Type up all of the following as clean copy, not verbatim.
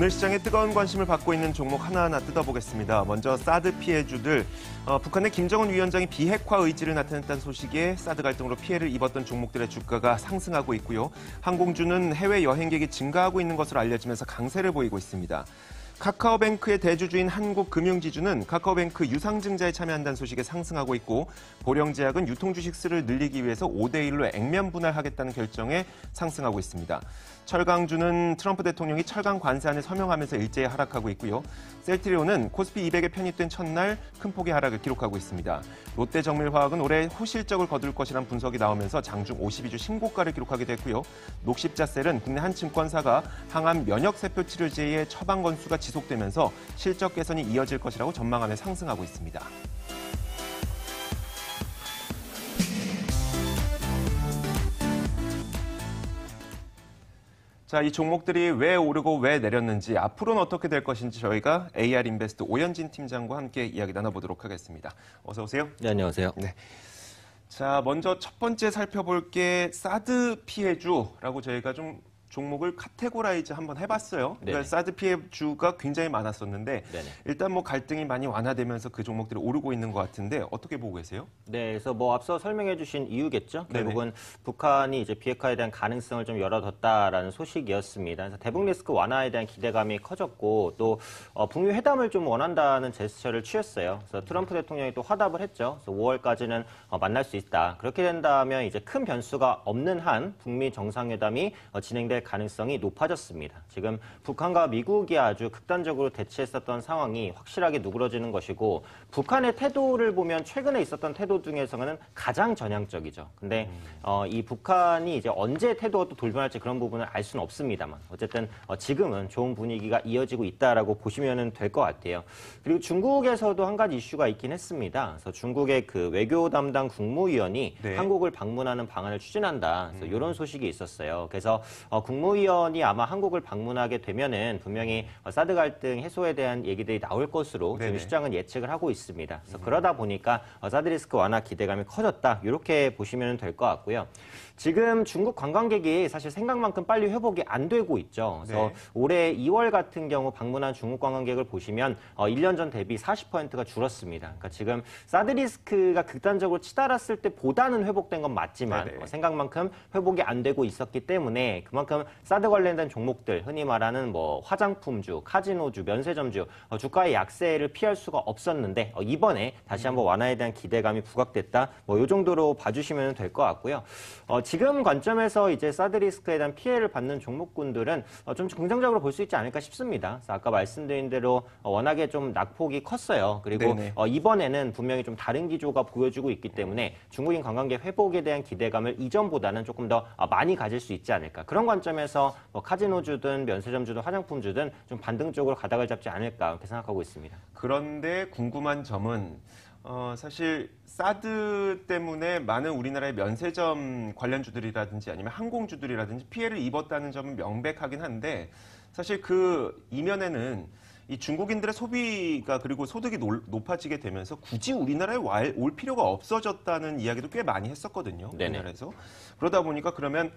오늘 시장에 뜨거운 관심을 받고 있는 종목 하나하나 뜯어보겠습니다. 먼저 사드 피해주들. 북한의 김정은 위원장이 비핵화 의지를 나타냈다는 소식에 사드 갈등으로 피해를 입었던 종목들의 주가가 상승하고 있고요. 항공주는 해외 여행객이 증가하고 있는 것으로 알려지면서 강세를 보이고 있습니다. 카카오뱅크의 대주주인 한국금융지주는 카카오뱅크 유상증자에 참여한다는 소식에 상승하고 있고, 보령제약은 유통주식 수를 늘리기 위해서 5대1로 액면 분할하겠다는 결정에 상승하고 있습니다. 철강주는 트럼프 대통령이 철강 관세안을 서명하면서 일제히 하락하고 있고요. 셀트리온은 코스피 200에 편입된 첫날 큰 폭의 하락을 기록하고 있습니다. 롯데정밀화학은 올해 호실적을 거둘 것이란 분석이 나오면서 장중 52주 신고가를 기록하기도 했고요. 녹십자셀은 국내 한 증권사가 항암 면역세포 치료제의 처방 건수가 지속되면서 실적 개선이 이어질 것이라고 전망하며 상승하고 있습니다. 자, 이 종목들이 왜 오르고 왜 내렸는지, 앞으로는 어떻게 될 것인지 저희가 AR인베스트 오현진 팀장과 함께 이야기 나눠보도록 하겠습니다. 어서 오세요. 네, 안녕하세요. 네. 자, 먼저 첫 번째 살펴볼 게 사드 피해주라고 저희가 좀 종목을 카테고라이즈 한번 해봤어요. 그러니까 사드 피해주가 굉장히 많았었는데 네네. 일단 뭐 갈등이 많이 완화되면서 그 종목들이 오르고 있는 것 같은데 어떻게 보고 계세요? 네, 그래서 뭐 앞서 설명해주신 이유겠죠. 결국은 북한이 이제 비핵화에 대한 가능성을 좀 열어뒀다라는 소식이었습니다. 그래서 대북 리스크 완화에 대한 기대감이 커졌고 또 북미 회담을 좀 원한다는 제스처를 취했어요. 그래서 트럼프 대통령이 또 화답을 했죠. 그래서 5월까지는 만날 수 있다. 그렇게 된다면 이제 큰 변수가 없는 한 북미 정상회담이 진행될 가능성이 높아졌습니다. 지금 북한과 미국이 아주 극단적으로 대치했었던 상황이 확실하게 누그러지는 것이고, 북한의 태도를 보면 최근에 있었던 태도 중에서는 가장 전향적이죠. 근데 이 북한이 이제 언제 태도가 또 돌변할지 그런 부분을 알 수는 없습니다만, 어쨌든 지금은 좋은 분위기가 이어지고 있다라고 보시면 될 것 같아요. 그리고 중국에서도 한 가지 이슈가 있긴 했습니다. 그래서 중국의 그 외교 담당 국무위원이 한국을 방문하는 방안을 추진한다. 그래서 이런 소식이 있었어요. 그래서 국무위원이 아마 한국을 방문하게 되면은 분명히 사드 갈등 해소에 대한 얘기들이 나올 것으로 지금 시장은 예측을 하고 있습니다. 그래서 그러다 보니까 사드 리스크 완화 기대감이 커졌다. 이렇게 보시면 될 것 같고요. 지금 중국 관광객이 사실 생각만큼 빨리 회복이 안 되고 있죠. 그래서 올해 2월 같은 경우 방문한 중국 관광객을 보시면 1년 전 대비 40%가 줄었습니다. 그러니까 지금 사드 리스크가 극단적으로 치달았을 때보다는 회복된 건 맞지만 생각만큼 회복이 안 되고 있었기 때문에 그만큼 사드 관련된 종목들, 흔히 말하는 뭐 화장품주, 카지노주, 면세점주, 주가의 약세를 피할 수가 없었는데 이번에 다시 한번 완화에 대한 기대감이 부각됐다. 뭐 이 정도로 봐주시면 될 것 같고요. 지금 관점에서 이제 사드 리스크에 대한 피해를 받는 종목군들은 좀 긍정적으로 볼 수 있지 않을까 싶습니다. 그래서 아까 말씀드린 대로 워낙에 좀 낙폭이 컸어요. 그리고 이번에는 분명히 좀 다른 기조가 보여주고 있기 때문에 중국인 관광객 회복에 대한 기대감을 이전보다는 조금 더 많이 가질 수 있지 않을까. 그런 관점에서 뭐 카지노주든 면세점주든 화장품주든 좀 반등적으로 가닥을 잡지 않을까 이렇게 생각하고 있습니다. 그런데 궁금한 점은 사실 사드 때문에 많은 우리나라의 면세점 관련주들이라든지 아니면 항공주들이라든지 피해를 입었다는 점은 명백하긴 한데, 사실 그 이면에는 이 중국인들의 소비가 그리고 소득이 높아지게 되면서 굳이 우리나라에 올 필요가 없어졌다는 이야기도 꽤 많이 했었거든요. 우리나라에서. 그러다 보니까 그러면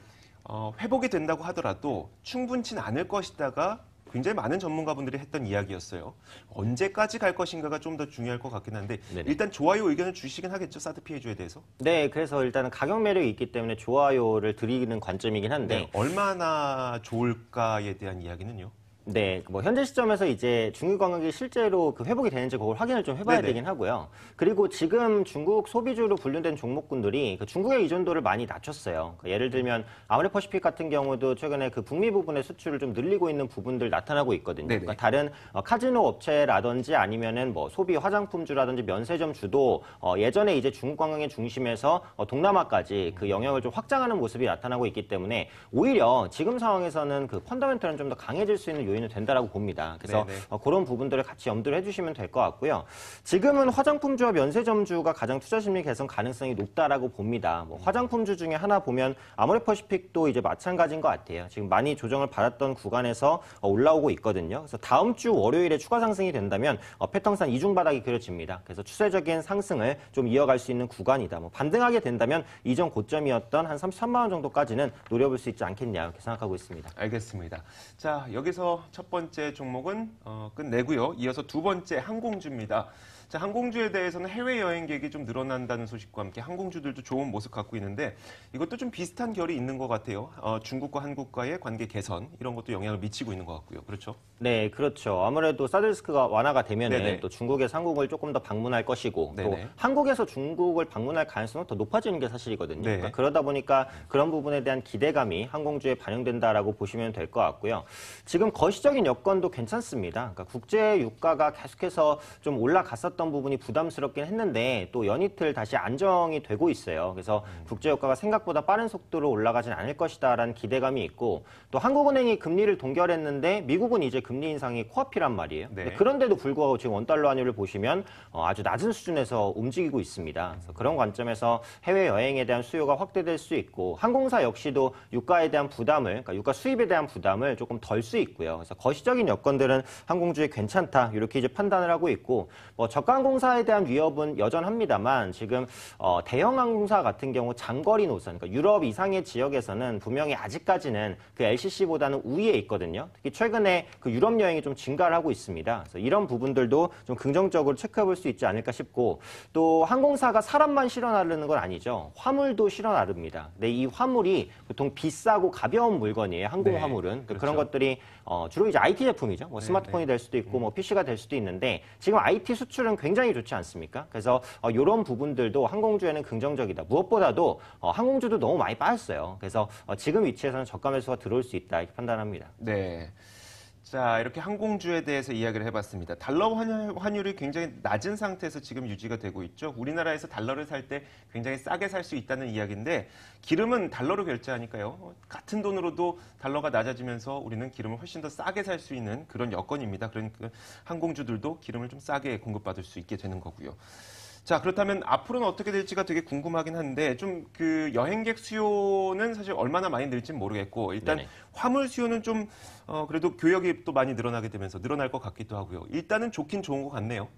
회복이 된다고 하더라도 충분치는 않을 것이다가 굉장히 많은 전문가분들이 했던 이야기였어요. 언제까지 갈 것인가가 좀 더 중요할 것 같긴 한데 일단 좋아요 의견을 주시긴 하겠죠, 사드 피해주에 대해서? 네, 그래서 일단은 가격 매력이 있기 때문에 좋아요를 드리는 관점이긴 한데 얼마나 좋을까에 대한 이야기는요? 네, 뭐 현재 시점에서 이제 중국 관광객이 실제로 그 회복이 되는지 그걸 확인을 좀 해봐야 되긴 하고요. 그리고 지금 중국 소비주로 분류된 종목군들이 그 중국의 의존도를 많이 낮췄어요. 예를 들면 아모레퍼시픽 같은 경우도 최근에 그 북미 부분의 수출을 좀 늘리고 있는 부분들 나타나고 있거든요. 그러니까 다른 카지노 업체라든지 아니면은 뭐 소비 화장품주라든지 면세점주도 예전에 이제 중국 관광의 중심에서 동남아까지 그 영역을 좀 확장하는 모습이 나타나고 있기 때문에 오히려 지금 상황에서는 그 펀더멘털은 좀 더 강해질 수 있는 요인은 된다라고 봅니다. 그래서 그런 부분들을 같이 염두를 해주시면 될 것 같고요. 지금은 화장품주와 면세점주가 가장 투자 심리 개선 가능성이 높다라고 봅니다. 뭐 화장품주 중에 하나 보면 아모레퍼시픽도 이제 마찬가지인 것 같아요. 지금 많이 조정을 받았던 구간에서 올라오고 있거든요. 그래서 다음 주 월요일에 추가 상승이 된다면 패턴상 이중 바닥이 그려집니다. 그래서 추세적인 상승을 좀 이어갈 수 있는 구간이다. 뭐 반등하게 된다면 이전 고점이었던 한 33만 원 정도까지는 노려볼 수 있지 않겠냐 이렇게 생각하고 있습니다. 알겠습니다. 자, 여기서 첫 번째 종목은 끝내고요. 이어서 두 번째 항공주입니다. 자, 항공주에 대해서는 해외 여행객이 좀 늘어난다는 소식과 함께 항공주들도 좋은 모습 갖고 있는데 이것도 좀 비슷한 결이 있는 것 같아요. 중국과 한국과의 관계 개선 이런 것도 영향을 미치고 있는 것 같고요. 그렇죠? 네, 그렇죠. 아무래도 사드 리스크가 완화가 되면은 네네. 또 중국에서 한국을 조금 더 방문할 것이고 또 네네. 한국에서 중국을 방문할 가능성은 더 높아지는 게 사실이거든요. 네. 그러니까 그러다 보니까 그런 부분에 대한 기대감이 항공주에 반영된다라고 보시면 될 것 같고요. 지금 거시적인 여건도 괜찮습니다. 그러니까 국제 유가가 계속해서 좀 올라갔었던 부분이 부담스럽긴 했는데 또 연이틀 다시 안정이 되고 있어요. 그래서 국제 유가가 생각보다 빠른 속도로 올라가진 않을 것이다라는 기대감이 있고 또 한국은행이 금리를 동결했는데 미국은 이제 금리 인상이 코앞이란 말이에요. 네. 그런데도 불구하고 지금 원달러 환율을 보시면 아주 낮은 수준에서 움직이고 있습니다. 그래서 그런 관점에서 해외 여행에 대한 수요가 확대될 수 있고 항공사 역시도 유가에 대한 부담을, 그러니까 유가 수입에 대한 부담을 조금 덜 수 있고요. 그래서 거시적인 여건들은 항공주에 괜찮다 이렇게 이제 판단을 하고 있고 저가 항공사에 대한 위협은 여전합니다만 지금 대형 항공사 같은 경우 장거리 노선, 그러니까 유럽 이상의 지역에서는 분명히 아직까지는 그 LCC보다는 우위에 있거든요. 특히 최근에 그 유럽 여행이 좀 증가를 하고 있습니다. 그래서 이런 부분들도 좀 긍정적으로 체크해 볼 수 있지 않을까 싶고 또 항공사가 사람만 실어 나르는 건 아니죠. 화물도 실어 나릅니다. 근데 이 화물이 보통 비싸고 가벼운 물건이에요. 항공 네, 화물은. 그렇죠. 그런 것들이 주로 이제 IT 제품이죠. 뭐 네, 스마트폰이 될 수도 있고 뭐 PC가 될 수도 있는데 지금 IT 수출은 굉장히 좋지 않습니까? 그래서 이런 부분들도 항공주에는 긍정적이다. 무엇보다도 항공주도 너무 많이 빠졌어요. 그래서 지금 위치에서는 저가 매수가 들어올 수 있다 이렇게 판단합니다. 네. 자, 이렇게 항공주에 대해서 이야기를 해봤습니다. 달러 환율이 굉장히 낮은 상태에서 지금 유지가 되고 있죠. 우리나라에서 달러를 살 때 굉장히 싸게 살 수 있다는 이야기인데 기름은 달러로 결제하니까요. 같은 돈으로도 달러가 낮아지면서 우리는 기름을 훨씬 더 싸게 살 수 있는 그런 여건입니다. 그러니까 항공주들도 기름을 좀 싸게 공급받을 수 있게 되는 거고요. 자, 그렇다면 앞으로는 어떻게 될지가 되게 궁금하긴 한데 좀 그 여행객 수요는 사실 얼마나 많이 늘지는 모르겠고 일단 네네. 화물 수요는 좀 그래도 교역이 또 많이 늘어나게 되면서 늘어날 것 같기도 하고요. 일단은 좋긴 좋은 것 같네요.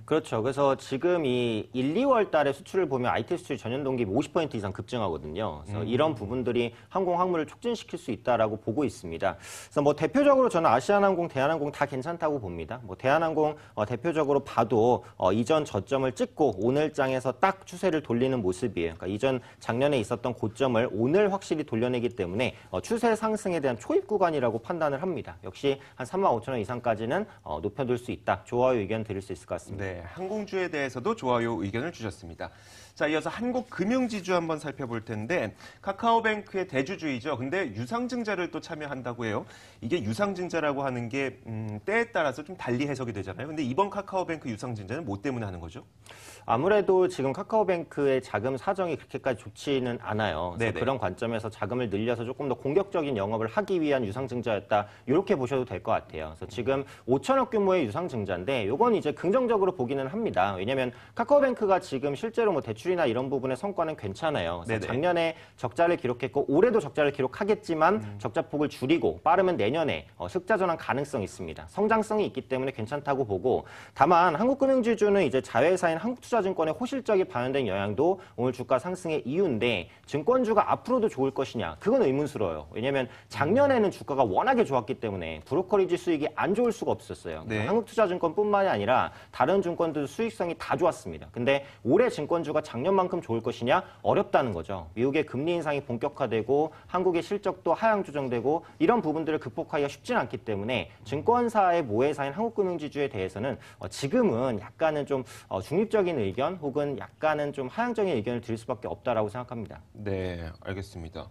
그렇죠. 그래서 지금 이 1, 2월 달에 수출을 보면 IT 수출이 전년 동기 50% 이상 급증하거든요. 그래서 이런 부분들이 항공 항물을 촉진시킬 수 있다라고 보고 있습니다. 그래서 뭐 대표적으로 저는 아시아나항공, 대한항공 다 괜찮다고 봅니다. 뭐 대한항공 대표적으로 봐도 이전 저점을 찍고 오늘 장에서 딱 추세를 돌리는 모습이에요. 그러니까 이전 작년에 있었던 고점을 오늘 확실히 돌려내기 때문에 추세 상승에 대한 초입 구간이라고 판단을 합니다. 역시 한 35,000원 이상까지는 높여둘 수 있다. 좋아요 의견 드릴 수 있을 것 같습니다. 네, 항공주에 대해서도 좋아요 의견을 주셨습니다. 자, 이어서 한국금융지주 한번 살펴볼 텐데 카카오뱅크의 대주주이죠. 근데 유상증자를 또 참여한다고 해요. 이게 유상증자라고 하는 게 때에 따라서 좀 달리 해석이 되잖아요. 근데 이번 카카오뱅크 유상증자는 뭐 때문에 하는 거죠? 아무래도 지금 카카오뱅크의 자금 사정이 그렇게까지 좋지는 않아요. 그래서 네네. 그런 관점에서 자금을 늘려서 조금 더 공격적인 영업을 하기 위한 유상증자였다. 이렇게 보셔도 될 것 같아요. 그래서 지금 5천억 규모의 유상증자인데 이건 이제 긍정적으로 보기는 합니다. 왜냐하면 카카오뱅크가 지금 실제로 뭐 대출이나 이런 부분의 성과는 괜찮아요. 그래서 네네. 작년에 적자를 기록했고 올해도 적자를 기록하겠지만 적자폭을 줄이고 빠르면 내년에 흑자 전환 가능성이 있습니다. 성장성이 있기 때문에 괜찮다고 보고 다만 한국금융지주는 이제 자회사인 한국투자증권의 호실적이 반영된 영향도 오늘 주가 상승의 이유인데 증권주가 앞으로도 좋을 것이냐 그건 의문스러워요. 왜냐하면 작년에는 주가가 워낙에 좋았기 때문에 브로커리지 수익이 안 좋을 수가 없었어요. 네. 한국투자증권뿐만이 아니라 다른 증권들 수익성이 다 좋았습니다. 근데 올해 증권주가 작년만큼 좋을 것이냐 어렵다는 거죠. 미국의 금리 인상이 본격화되고 한국의 실적도 하향 조정되고 이런 부분들을 극복하기가 쉽진 않기 때문에 증권사의 모회사인 한국금융지주에 대해서는 지금은 약간은 좀 중립적인 의견 혹은 약간은 좀 하향적인 의견을 드릴 수밖에 없다라고 생각합니다. 네, 알겠습니다.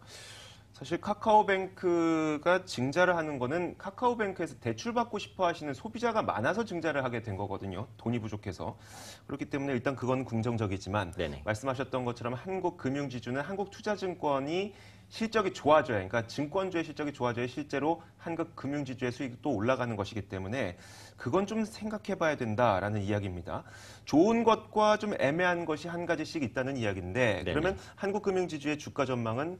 사실 카카오뱅크가 증자를 하는 거는 카카오뱅크에서 대출받고 싶어 하시는 소비자가 많아서 증자를 하게 된 거거든요. 돈이 부족해서. 그렇기 때문에 일단 그건 긍정적이지만 네네. 말씀하셨던 것처럼 한국금융지주는 한국투자증권이 실적이 좋아져야, 그러니까 증권주의 실적이 좋아져야 실제로 한국금융지주의 수익도 올라가는 것이기 때문에 그건 좀 생각해 봐야 된다라는 이야기입니다. 좋은 것과 좀 애매한 것이 한 가지씩 있다는 이야기인데 네네. 그러면 한국금융지주의 주가 전망은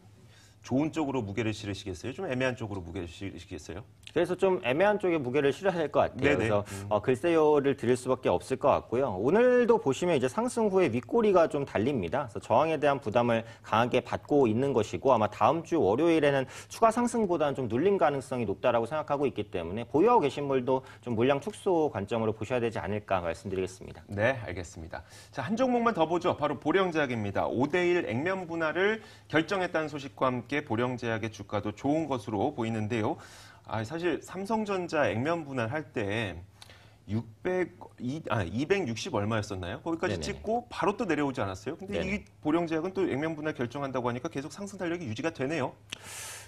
좋은 쪽으로 무게를 실으시겠어요? 좀 애매한 쪽으로 무게를 실으시겠어요? 그래서 좀 애매한 쪽에 무게를 실어야 될 것 같아요. 네네. 그래서 글쎄요를 드릴 수밖에 없을 것 같고요. 오늘도 보시면 이제 상승 후에 윗꼬리가 좀 달립니다. 그래서 저항에 대한 부담을 강하게 받고 있는 것이고 아마 다음 주 월요일에는 추가 상승보다는 좀 눌림 가능성이 높다라고 생각하고 있기 때문에 보유하고 계신 분도 좀 물량 축소 관점으로 보셔야 되지 않을까 말씀드리겠습니다. 네, 알겠습니다. 자, 한 종목만 더 보죠. 바로 보령제약입니다. 5대1 액면 분할을 결정했다는 소식과 함께 보령제약의 주가도 좋은 것으로 보이는데요. 사실 삼성전자 액면 분할할 때 260 얼마였었나요? 거기까지 네네. 찍고 바로 또 내려오지 않았어요? 근데 네네. 이 보령제약은 또 액면 분할 결정한다고 하니까 계속 상승 탄력이 유지가 되네요.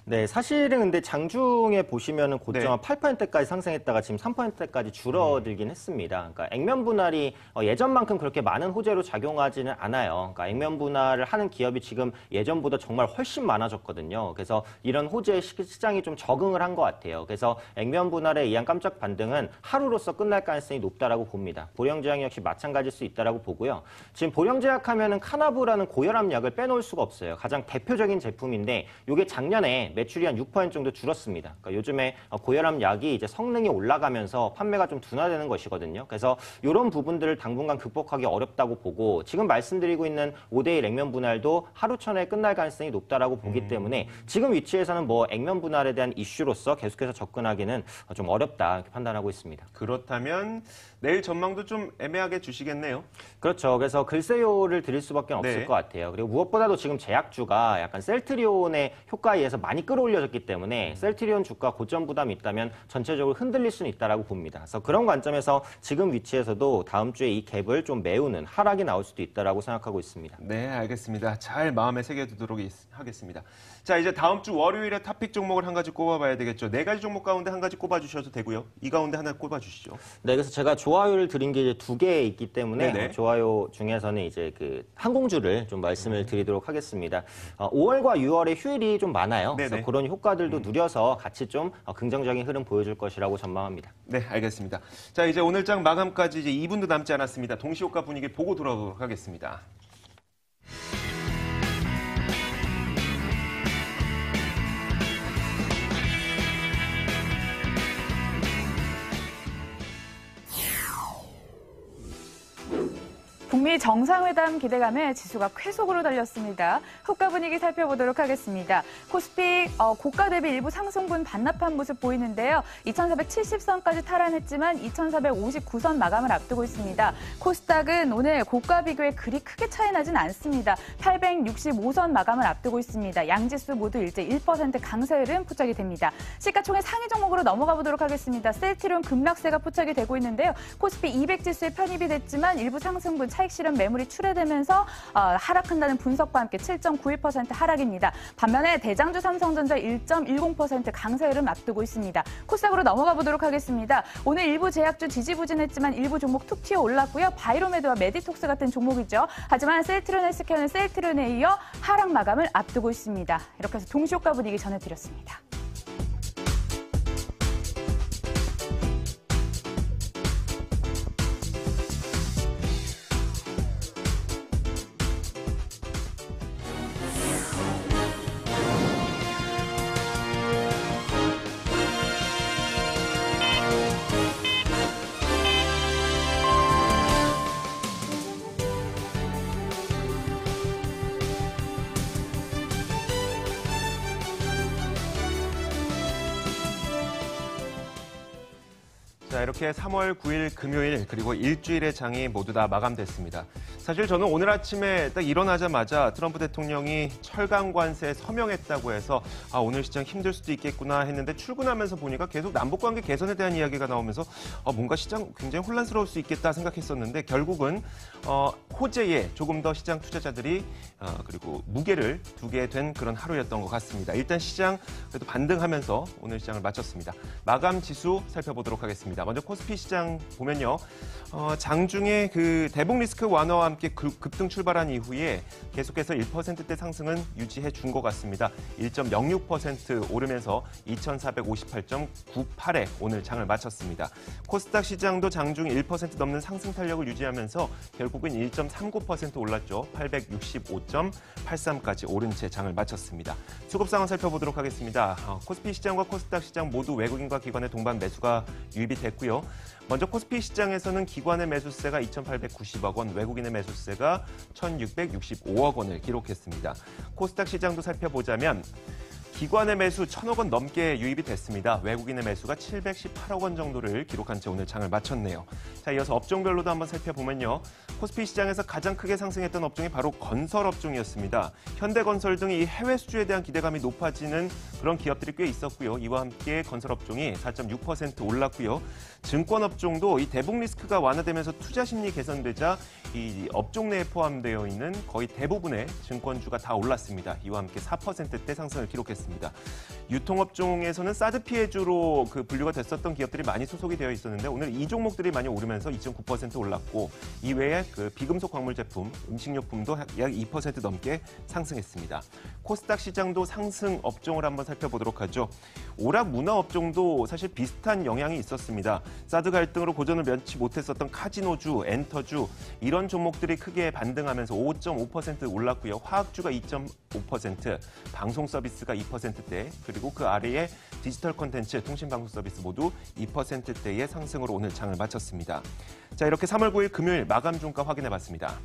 네, 사실은 근데 장중에 보시면은 고점 네. 8%까지 상승했다가 지금 3%까지 줄어들긴 했습니다. 그러니까 액면 분할이 예전만큼 그렇게 많은 호재로 작용하지는 않아요. 그러니까 액면 분할을 하는 기업이 지금 예전보다 정말 훨씬 많아졌거든요. 그래서 이런 호재에 시장이 좀 적응을 한 것 같아요. 그래서 액면 분할에 의한 깜짝 반등은 하루로서 끝날 가능성이 높다라고 봅니다. 보령제약 역시 마찬가지일 수 있다라고 보고요. 지금 보령제약 하면은 카나브라는 고혈압 약을 빼놓을 수가 없어요. 가장 대표적인 제품인데 이게 작년에 매출이 한 6% 정도 줄었습니다. 그러니까 요즘에 고혈압 약이 이제 성능이 올라가면서 판매가 좀 둔화되는 것이거든요. 그래서 이런 부분들을 당분간 극복하기 어렵다고 보고 지금 말씀드리고 있는 5대1 액면 분할도 하루 천에 끝날 가능성이 높다라고 보기 때문에 지금 위치에서는 뭐 액면 분할에 대한 이슈로서 계속해서 접근하기는 좀 어렵다 이렇게 판단하고 있습니다. 그렇다면 내일 전망도 좀 애매하게 주시겠네요. 그렇죠. 그래서 글쎄요를 드릴 수밖에 없을 네. 것 같아요. 그리고 무엇보다도 지금 제약주가 약간 셀트리온의 효과에 의해서 많이 끌어올려졌기 때문에 셀트리온 주가 고점 부담이 있다면 전체적으로 흔들릴 수는 있다라고 봅니다. 그래서 그런 관점에서 지금 위치에서도 다음 주에 이 갭을 좀 메우는 하락이 나올 수도 있다라고 생각하고 있습니다. 네, 알겠습니다. 잘 마음에 새겨두도록 하겠습니다. 자, 이제 다음 주 월요일에 탑픽 종목을 한 가지 꼽아봐야 되겠죠. 네 가지 종목 가운데 한 가지 꼽아주셔도 되고요. 이 가운데 하나 꼽아주시죠. 네, 그래서 제가 좋아요를 드린 게 이제 2개 있기 때문에 네네. 좋아요 중에서는 이제 그 항공주를 좀 말씀을 드리도록 하겠습니다. 5월과 6월에 휴일이 좀 많아요. 네네. 그래서 그런 효과들도 누려서 같이 좀 긍정적인 흐름 보여줄 것이라고 전망합니다. 네, 알겠습니다. 자, 이제 오늘 장 마감까지 이제 2분도 남지 않았습니다. 동시효과 분위기 보고 돌아오도록 하겠습니다. 북미 정상회담 기대감에 지수가 쾌속으로 달렸습니다. 호가 분위기 살펴보도록 하겠습니다. 코스피 고가 대비 일부 상승분 반납한 모습 보이는데요. 2,470선까지 탈환했지만 2,459선 마감을 앞두고 있습니다. 코스닥은 오늘 고가 비교에 그리 크게 차이 나진 않습니다. 865선 마감을 앞두고 있습니다. 양지수 모두 일제 1% 강세 흐름 포착이 됩니다. 시가총액 상위 종목으로 넘어가 보도록 하겠습니다. 셀트리온 급락세가 포착이 되고 있는데요. 코스피 200지수에 편입이 됐지만 일부 상승분 차익 실현 매물이 출회되면서 하락한다는 분석과 함께 7.91% 하락입니다. 반면에 대장주 삼성전자 1.10% 강세 흐름 앞두고 있습니다. 코스닥으로 넘어가 보도록 하겠습니다. 오늘 일부 제약주 지지부진했지만 일부 종목 툭 튀어 올랐고요. 바이로메드와 메디톡스 같은 종목이죠. 하지만 셀트리온 헬스케어는 셀트리온에 이어 하락 마감을 앞두고 있습니다. 이렇게 해서 동시효과 분위기 전해드렸습니다. 자, 이렇게 3월 9일 금요일 그리고 일주일의 장이 모두 다 마감됐습니다. 사실 저는 오늘 아침에 딱 일어나자마자 트럼프 대통령이 철강 관세에 서명했다고 해서 오늘 시장 힘들 수도 있겠구나 했는데 출근하면서 보니까 계속 남북 관계 개선에 대한 이야기가 나오면서 뭔가 시장 굉장히 혼란스러울 수 있겠다 생각했었는데 결국은 호재에 조금 더 시장 투자자들이 그리고 무게를 두게 된 그런 하루였던 것 같습니다. 일단 시장 그래도 반등하면서 오늘 시장을 마쳤습니다. 마감 지수 살펴보도록 하겠습니다. 먼저 코스피 시장 보면요. 장중에 그 대북 리스크 완화와 함께 급등 출발한 이후에 계속해서 1%대 상승은 유지해 준 것 같습니다. 1.06% 오르면서 2,458.98에 오늘 장을 마쳤습니다. 코스닥 시장도 장중 1% 넘는 상승 탄력을 유지하면서 결국은 1.39% 올랐죠. 865.83까지 오른 채 장을 마쳤습니다. 수급 상황 살펴보도록 하겠습니다. 코스피 시장과 코스닥 시장 모두 외국인과 기관의 동반 매수가 유입이 됐고요. 먼저 코스피 시장에서는 기관의 매수세가 2,890억 원, 외국인의 매수세가 1,665억 원을 기록했습니다. 코스닥 시장도 살펴보자면 기관의 매수 1,000억 원 넘게 유입이 됐습니다. 외국인의 매수가 718억 원 정도를 기록한 채 오늘 장을 마쳤네요. 자, 이어서 업종별로도 한번 살펴보면요. 코스피 시장에서 가장 크게 상승했던 업종이 바로 건설업종이었습니다. 현대건설 등이 해외 수주에 대한 기대감이 높아지는 그런 기업들이 꽤 있었고요. 이와 함께 건설업종이 4.6% 올랐고요. 증권업종도 이 대북 리스크가 완화되면서 투자 심리 개선되자 이 업종 내에 포함되어 있는 거의 대부분의 증권주가 다 올랐습니다. 이와 함께 4%대 상승을 기록했습니다. 유통업종에서는 사드 피해주로 분류가 됐었던 기업들이 많이 소속이 되어 있었는데 오늘 이 종목들이 많이 오르면서 2.9% 올랐고 이외에 비금속 광물 제품, 음식료품도 약 2% 넘게 상승했습니다. 코스닥 시장도 상승 업종을 한번 살펴보도록 하죠. 오락 문화 업종도 사실 비슷한 영향이 있었습니다. 사드 갈등으로 고전을 면치 못했었던 카지노주, 엔터주 이런 종목들이 크게 반등하면서 5.5% 올랐고요. 화학주가 2.5%, 방송 서비스가 2%대, 그리고 그 아래에 디지털 콘텐츠, 통신방송 서비스 모두 2%대의 상승으로 오늘 장을 마쳤습니다. 자, 이렇게 3월 9일 금요일 마감 종가 확인해 봤습니다.